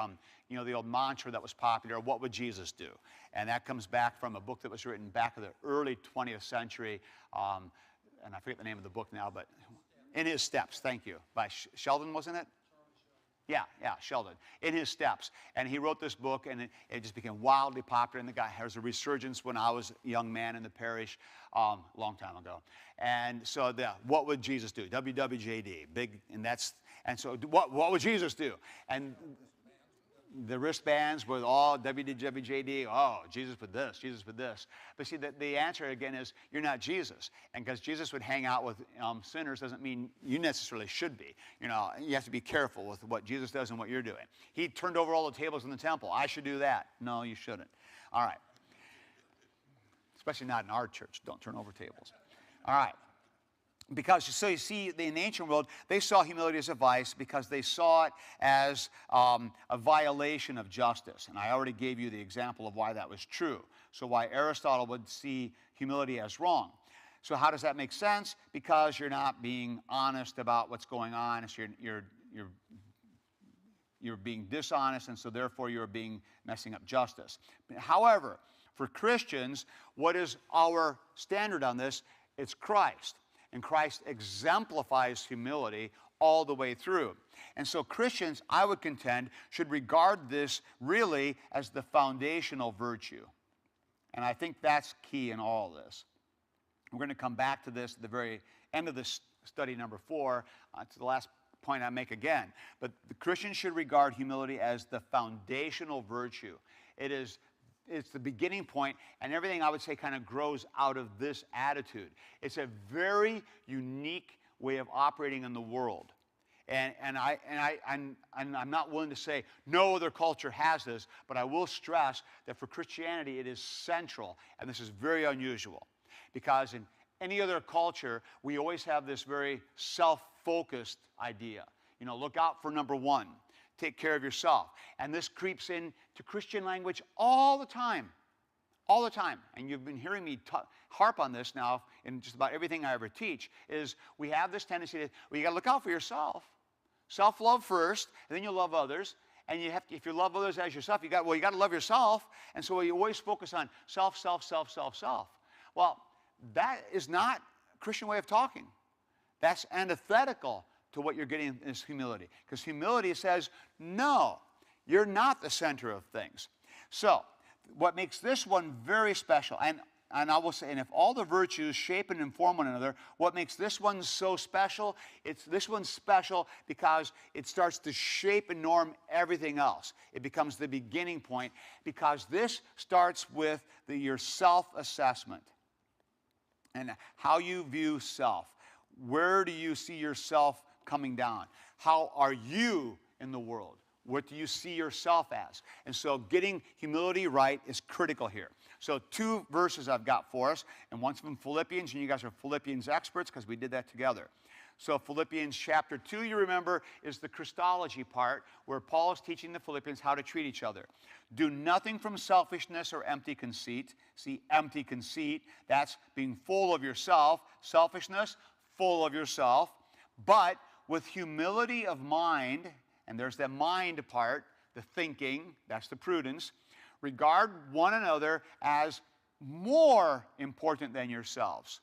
the old mantra that was popular, what would Jesus do? And that comes back from a book that was written back in the early 20th century, and I forget the name of the book now, but In His Steps, thank you, by Sheldon, wasn't it? Yeah, Sheldon, In His Steps. And he wrote this book, and it just became wildly popular, and the guy has a resurgence when I was a young man in the parish, a long time ago. And so what would Jesus do? WWJD, big, and so what would Jesus do? And the wristbands with all WWJD, oh, Jesus with this, Jesus with this. But see, the answer again is you're not Jesus. And because Jesus would hang out with sinners doesn't mean you necessarily should be. You know, you have to be careful with what Jesus does and what you're doing. He turned over all the tables in the temple. I should do that. No, you shouldn't. All right. Especially not in our church. Don't turn over tables. All right. Because, so you see, in the ancient world, they saw humility as a vice because they saw it as a violation of justice. And I already gave you the example of why that was true. So why Aristotle would see humility as wrong. So how does that make sense? Because you're not being honest about what's going on. So you're being dishonest, and so therefore you're messing up justice. However, for Christians, what is our standard on this? It's Christ. And Christ exemplifies humility all the way through. And so Christians, I would contend, should regard this really as the foundational virtue. And I think that's key in all this. We're going to come back to this at the very end of this study number 4. It's the last point I make again. But the Christian should regard humility as the foundational virtue. It's the beginning point, and everything I would say kind of grows out of this attitude. It's a very unique way of operating in the world. And I'm not willing to say no other culture has this, but I will stress that for Christianity it is central, and this is very unusual. Because in any other culture, we always have this very self-focused idea. You know, look out for number 1. Take care of yourself. And this creeps into Christian language all the time. All the time. And you've been hearing me harp on this now in just about everything I ever teach, is we have this tendency to, well, you got to look out for yourself. Self-love first, and then you'll love others. And you have to, if you love others as yourself, you got to love yourself. And so you always focus on self, self, self, self, self. Well, that is not a Christian way of talking. That's antithetical to what you're getting is humility. Because humility says, no, you're not the center of things. So, what makes this one very special, and I will say, and if all the virtues shape and inform one another, what makes this one so special, this one's special because it starts to shape and norm everything else. It becomes the beginning point because this starts with your self-assessment and how you view self. Where do you see yourself coming down? How are you in the world? What do you see yourself as? And so getting humility right is critical here. So 2 verses I've got for us, and one's from Philippians, and you guys are Philippians experts because we did that together. So Philippians chapter 2, you remember, is the Christology part where Paul is teaching the Philippians how to treat each other. Do nothing from selfishness or empty conceit. See, empty conceit, that's being full of yourself. Selfishness, full of yourself. But with humility of mind, and there's the mind part, the thinking, that's the prudence, regard one another as more important than yourselves.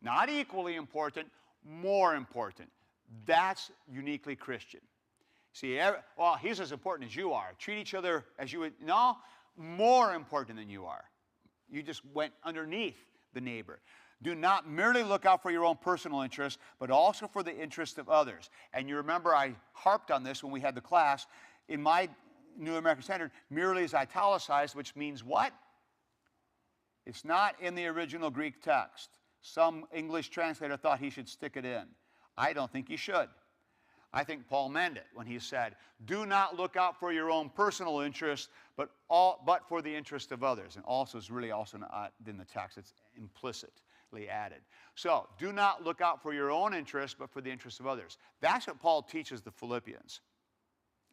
Not equally important, more important. That's uniquely Christian. See, well, he's as important as you are. Treat each other as you would, no, more important than you are. You just went underneath the neighbor. Do not merely look out for your own personal interests, but also for the interest of others. And you remember I harped on this when we had the class. In my New American Standard, merely is italicized, which means what? It's not in the original Greek text. Some English translator thought he should stick it in. I don't think he should. I think Paul meant it when he said, do not look out for your own personal interest, but for the interest of others. And also is really also not in the text. It's implicitly added. So, do not look out for your own interest, but for the interest of others. That's what Paul teaches the Philippians.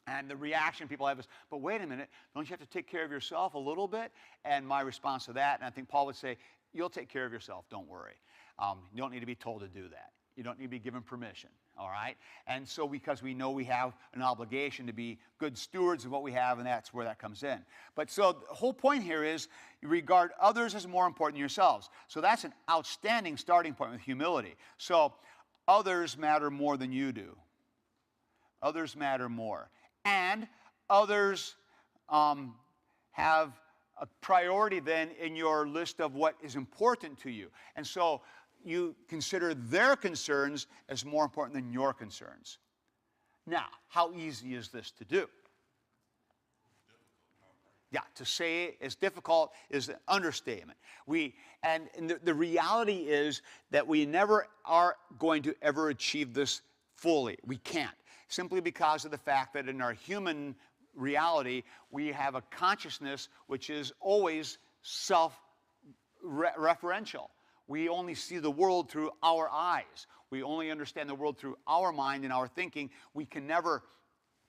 And the reaction people have is, but wait a minute, don't you have to take care of yourself a little bit? And my response to that, and I think Paul would say, you'll take care of yourself, don't worry. You don't need to be told to do that. You don't need to be given permission, all right? And so because we know we have an obligation to be good stewards of what we have, and that's where that comes in. But so the whole point here is you regard others as more important than yourselves. So that's an outstanding starting point with humility. So others matter more than you do. Others matter more. And others have a priority then in your list of what is important to you. And so you consider their concerns as more important than your concerns. Now, how easy is this to do? Yeah, to say it's difficult is an understatement. And the reality is that we never are going to ever achieve this fully. We can't, simply because of the fact that in our human reality, we have a consciousness which is always self-referential. We only see the world through our eyes. We only understand the world through our mind and our thinking. We can never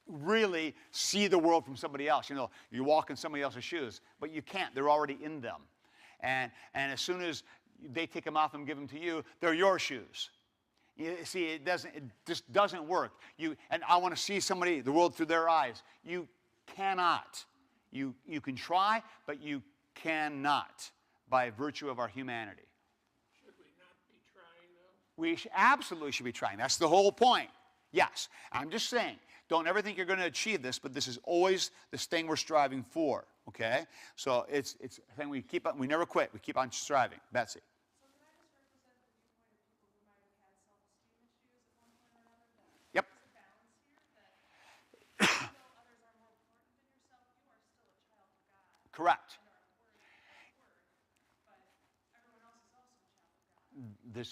really see the world from somebody else. You know, you walk in somebody else's shoes, but you can't. They're already in them. And as soon as they take them off and give them to you, they're your shoes. You see, it just doesn't work. And I want to see the world through their eyes. You cannot. You can try, but you cannot by virtue of our humanity. Should we not be trying, though? We absolutely should be trying. That's the whole point. Yes. I'm just saying, don't ever think you're going to achieve this, but this is always this thing we're striving for. Okay? So it's a thing we never quit. We keep on striving. Betsy. So can I just represent the viewpoint of people who might have had self-esteem issues at one point or another? Yep. There's a balance here that even though others are more important than yourself, you are still a child of God. Correct. And are worthy of that word, but everyone else is also a child of God. This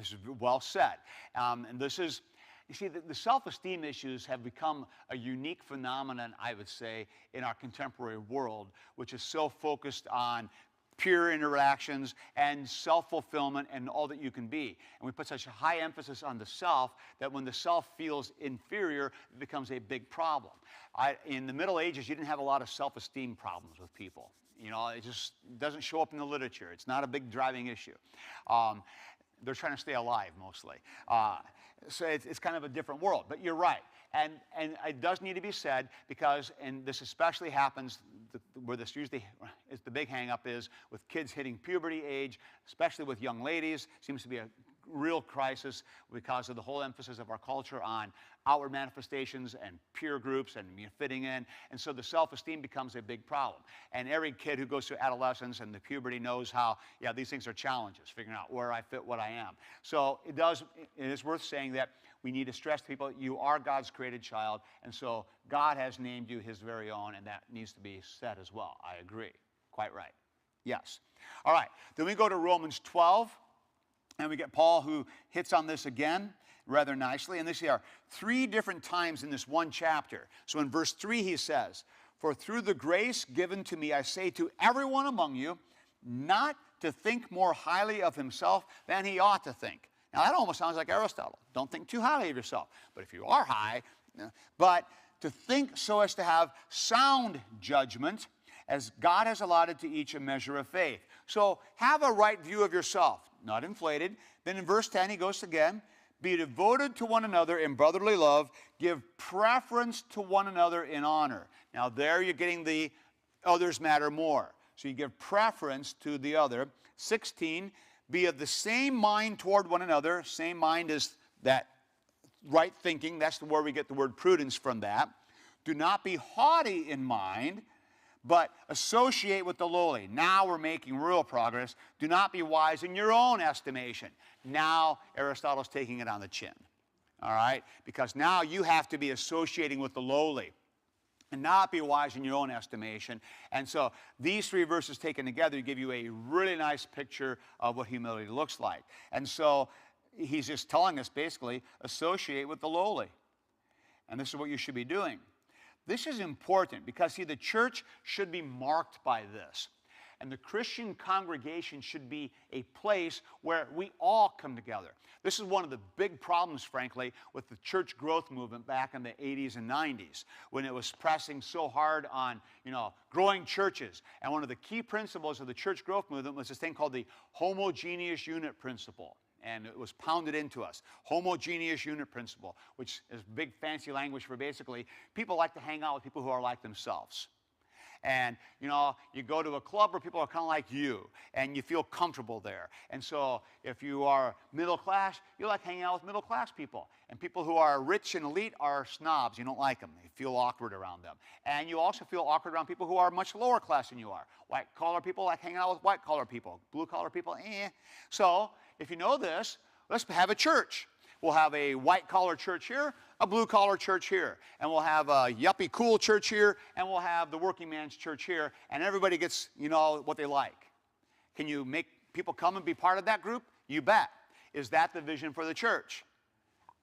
is well said. And this is, you see, the self-esteem issues have become a unique phenomenon, I would say, in our contemporary world, which is so focused on peer interactions and self-fulfillment and all that you can be. And we put such a high emphasis on the self that when the self feels inferior, it becomes a big problem. In the Middle Ages, you didn't have a lot of self-esteem problems with people. You know, it just doesn't show up in the literature. It's not a big driving issue. They're trying to stay alive mostly. So it's kind of a different world. But you're right. And it does need to be said because, and this especially happens where this usually is the big hang-up is with kids hitting puberty age, especially with young ladies. Seems to be a real crisis because of the whole emphasis of our culture on outward manifestations and peer groups and fitting in. And so the self-esteem becomes a big problem. And every kid who goes through adolescence and the puberty knows how, yeah, these things are challenges, figuring out where I fit, what I am. So it is worth saying that we need to stress to people, you are God's created child, and so God has named you his very own, and that needs to be said as well. I agree. Quite right. Yes. All right. Then we go to Romans 12. And we get Paul who hits on this again rather nicely. And these are 3 different times in this one chapter. So in verse 3 he says, "For through the grace given to me I say to everyone among you, not to think more highly of himself than he ought to think." Now that almost sounds like Aristotle. Don't think too highly of yourself. But if you are high, but to think so as to have sound judgment, as God has allotted to each a measure of faith. So have a right view of yourself, not inflated. Then in verse 10 he goes again, "Be devoted to one another in brotherly love, give preference to one another in honor." Now there you're getting the others matter more. So you give preference to the other. 16, "Be of the same mind toward one another." Same mind is that right thinking. That's where we get the word prudence from that. "Do not be haughty in mind, but associate with the lowly." Now we're making real progress. "Do not be wise in your own estimation." Now Aristotle's taking it on the chin. All right? Because now you have to be associating with the lowly and not be wise in your own estimation. And so these 3 verses taken together give you a really nice picture of what humility looks like. And so he's just telling us basically, associate with the lowly. And this is what you should be doing. This is important because, see, the church should be marked by this. And the Christian congregation should be a place where we all come together. This is one of the big problems, frankly, with the church growth movement back in the 80s and 90s, when it was pressing so hard on, growing churches. And one of the key principles of the church growth movement was this thing called the homogeneous unit principle. And it was pounded into us. Homogeneous unit principle, which is big fancy language for basically people like to hang out with people who are like themselves. And, you go to a club where people are kind of like you, and you feel comfortable there. And so if you are middle class, you like hanging out with middle class people. And people who are rich and elite are snobs. You don't like them. You feel awkward around them. And you also feel awkward around people who are much lower class than you are. White-collar people like hanging out with white-collar people. Blue-collar people, So if you know this, let's have a church. We'll have a white-collar church here, a blue-collar church here, and we'll have a yuppie cool church here, and we'll have the working man's church here, and everybody gets, you know, what they like. Can you make people come and be part of that group? You bet. Is that the vision for the church?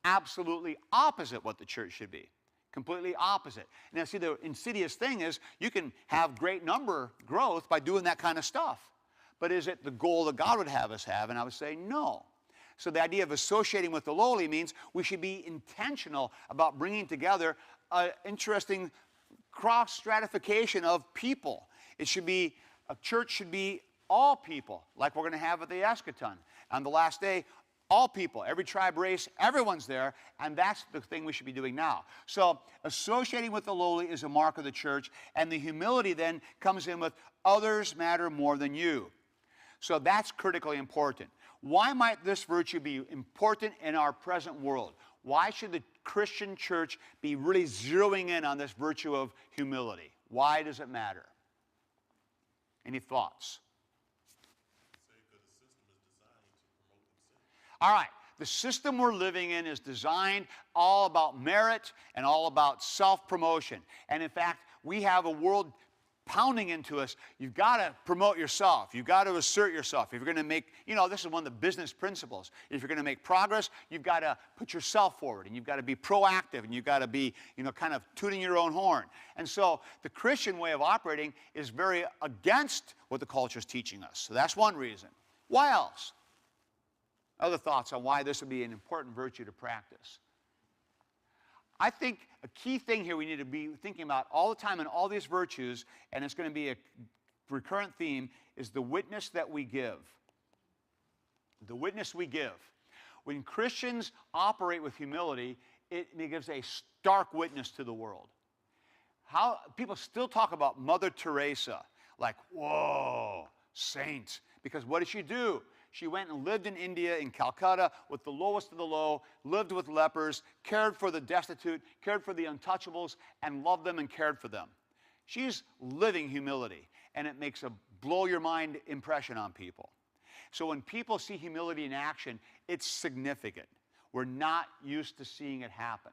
Absolutely opposite what the church should be. Completely opposite. Now, see, the insidious thing is you can have great number growth by doing that kind of stuff. But is it the goal that God would have us have? And I would say no. So the idea of associating with the lowly means we should be intentional about bringing together an interesting cross-stratification of people. It should be, a church should be all people, like we're going to have at the eschaton. On the last day, all people, every tribe, race, everyone's there, and that's the thing we should be doing now. So associating with the lowly is a mark of the church, and the humility then comes in with others matter more than you. So that's critically important. Why might this virtue be important in our present world? Why should the Christian church be really zeroing in on this virtue of humility? Why does it matter? Any thoughts? All right, the system we're living in is designed all about merit and all about self-promotion. And in fact, we have a world pounding into us. You've got to promote yourself. You've got to assert yourself. If you're going to make, you know, this is one of the business principles. If you're going to make progress, you've got to put yourself forward, and you've got to be proactive, and you've got to be, you know, kind of tooting your own horn. And so the Christian way of operating is very against what the culture is teaching us. So that's one reason. Why else? Other thoughts on why this would be an important virtue to practice? I think a key thing here we need to be thinking about all the time in all these virtues, and it's going to be a recurrent theme, is the witness that we give. The witness we give. When Christians operate with humility, it gives a stark witness to the world. How people still talk about Mother Teresa, like, whoa, saint, because what did she do? She went and lived in India, in Calcutta, with the lowest of the low, lived with lepers, cared for the destitute, cared for the untouchables, and loved them and cared for them. She's living humility, and it makes a blow-your-mind impression on people. So when people see humility in action, it's significant. We're not used to seeing it happen.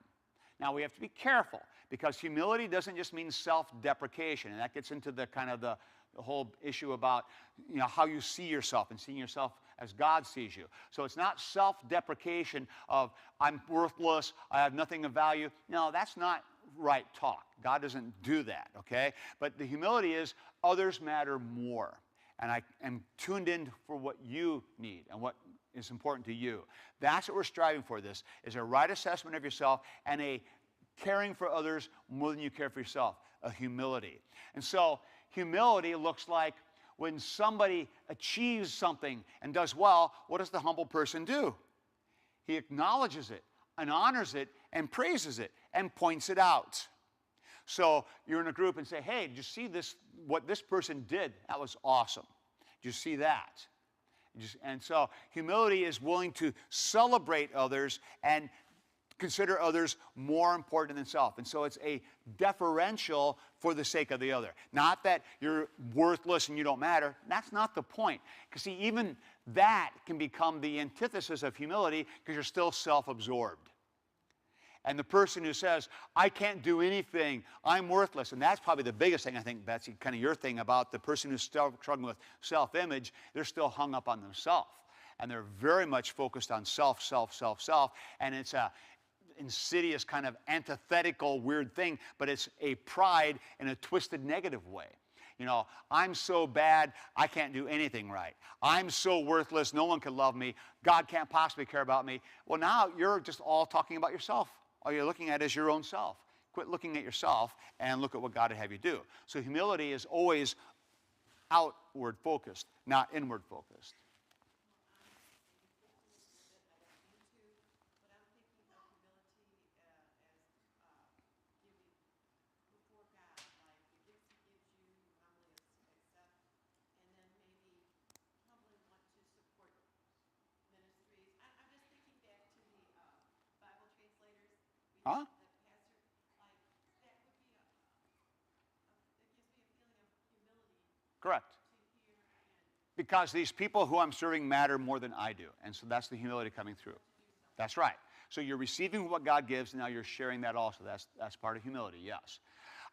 Now, we have to be careful, because humility doesn't just mean self-deprecation, and that gets into the kind of the whole issue about, you know, how you see yourself and seeing yourself as God sees you. So it's not self-deprecation of, I'm worthless, I have nothing of value. No, that's not right talk. God doesn't do that, okay? But the humility is, others matter more. And I am tuned in for what you need and what is important to you. That's what we're striving for. This is a right assessment of yourself and a caring for others more than you care for yourself, a humility. And so humility looks like when somebody achieves something and does well, what does the humble person do? He acknowledges it and honors it and praises it and points it out. So you're in a group and say, hey, did you see this, what this person did? That was awesome. Did you see that? And so humility is willing to celebrate others and consider others more important than self. And so it's a deferential for the sake of the other. Not that you're worthless and you don't matter. That's not the point. Because see, even that can become the antithesis of humility because you're still self-absorbed. And the person who says, I can't do anything, I'm worthless, and that's probably the biggest thing, I think, Betsy, kind of your thing about the person who's still struggling with self-image, they're still hung up on themselves. And they're very much focused on self, self, self, self, and it's a insidious kind of antithetical weird thing, but it's a pride in a twisted negative way. You know, I'm so bad, I can't do anything right. I'm so worthless, no one can love me. God can't possibly care about me. Well, now you're just all talking about yourself. All you're looking at is your own self. Quit looking at yourself and look at what God would have you do. So humility is always outward focused, not inward focused. Huh? Correct. Because these people who I'm serving matter more than I do. And so that's the humility coming through. That's right. So you're receiving what God gives, and now you're sharing that also. That's part of humility, yes.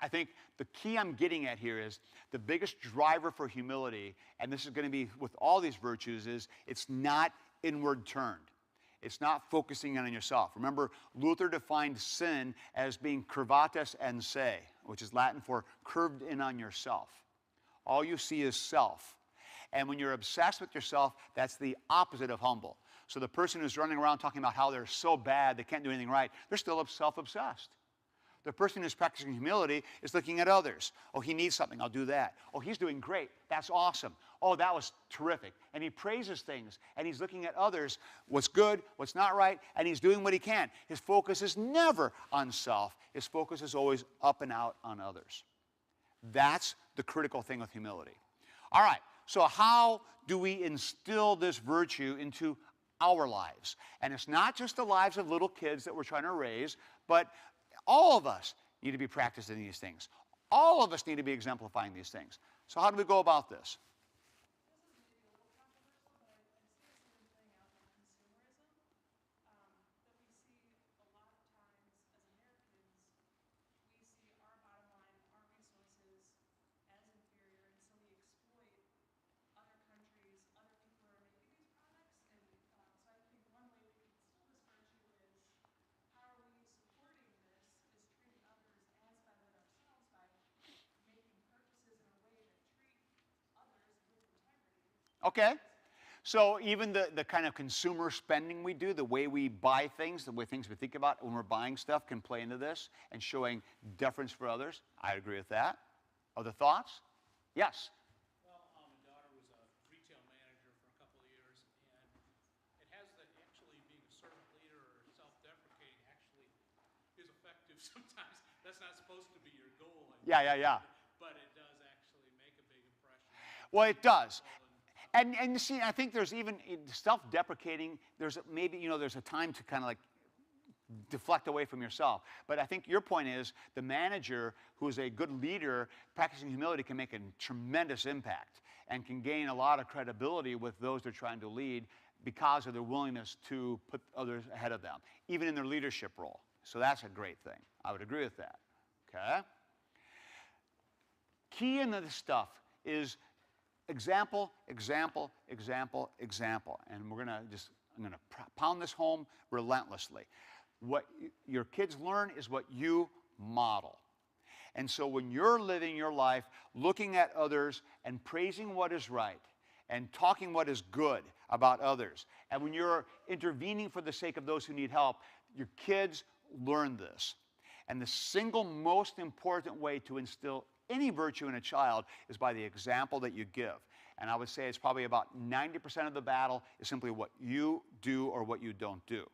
I think the key I'm getting at here is the biggest driver for humility, and this is going to be with all these virtues, is it's not inward turned. It's not focusing on yourself. Remember, Luther defined sin as being curvatus en se, which is Latin for curved in on yourself. All you see is self. And when you're obsessed with yourself, that's the opposite of humble. So the person who's running around talking about how they're so bad, they can't do anything right, they're still self-obsessed. The person who's practicing humility is looking at others. Oh, he needs something, I'll do that. Oh, he's doing great, that's awesome. Oh, that was terrific. And he praises things, and he's looking at others, what's good, what's not right, and he's doing what he can. His focus is never on self. His focus is always up and out on others. That's the critical thing with humility. All right, so how do we instill this virtue into our lives? And it's not just the lives of little kids that we're trying to raise, but all of us need to be practicing these things. All of us need to be exemplifying these things. So how do we go about this? Okay. So even the kind of consumer spending we do, the way we buy things, the way things we think about when we're buying stuff can play into this and showing deference for others. I agree with that. Other thoughts? Yes. Well, my daughter was a retail manager for a couple of years, and it has that actually being a servant leader or self-deprecating actually is effective sometimes. That's not supposed to be your goal. Yeah. But it does actually make a big impression. Well, it does. And you see, I think there's even self-deprecating, there's maybe, there's a time to kind of like deflect away from yourself. But I think your point is the manager who's a good leader practicing humility can make a tremendous impact and can gain a lot of credibility with those they're trying to lead because of their willingness to put others ahead of them, even in their leadership role. So that's a great thing. I would agree with that. Okay? Key in this stuff is example, example, example, example. And I'm going to pound this home relentlessly. What your kids learn is what you model. And so when you're living your life looking at others and praising what is right and talking what is good about others, and when you're intervening for the sake of those who need help, your kids learn this. And the single most important way to instill any virtue in a child is by the example that you give. And I would say it's probably about 90% of the battle is simply what you do or what you don't do.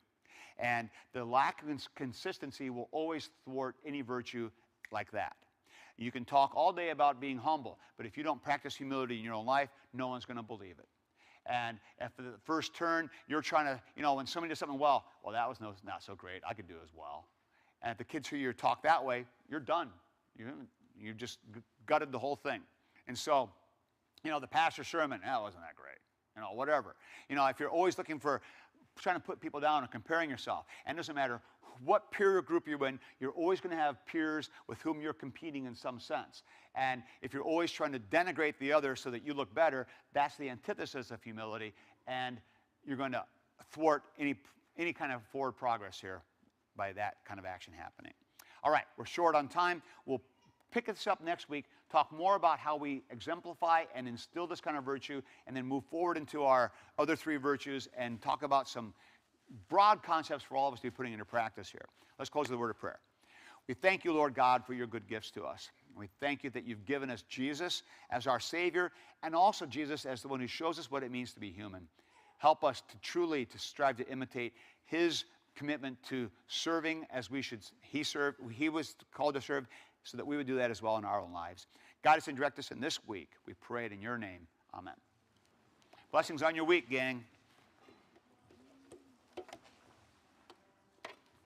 And the lack of consistency will always thwart any virtue like that. You can talk all day about being humble, but if you don't practice humility in your own life, no one's going to believe it. And after the first turn, you're trying to, when somebody does something well, that was not so great, I could do as well. And if the kids hear you talk that way, you're done. You just gutted the whole thing. And so, the pastor's sermon, that wasn't that great. Whatever. If you're always looking for, trying to put people down or comparing yourself, and it doesn't matter what peer group you're in, you're always going to have peers with whom you're competing in some sense. And if you're always trying to denigrate the other so that you look better, that's the antithesis of humility, and you're going to thwart any kind of forward progress here by that kind of action happening. All right, we're short on time. We'll pick this up next week, talk more about how we exemplify and instill this kind of virtue, and then move forward into our other three virtues and talk about some broad concepts for all of us to be putting into practice here. Let's close with a word of prayer. We thank you, Lord God, for your good gifts to us. We thank you that you've given us Jesus as our Savior, and also Jesus as the one who shows us what it means to be human. Help us to truly strive to imitate his commitment to serving as he served. He was called to serve, so that we would do that as well in our own lives. Guide us and direct us in this week. We pray it in your name. Amen. Blessings on your week, gang.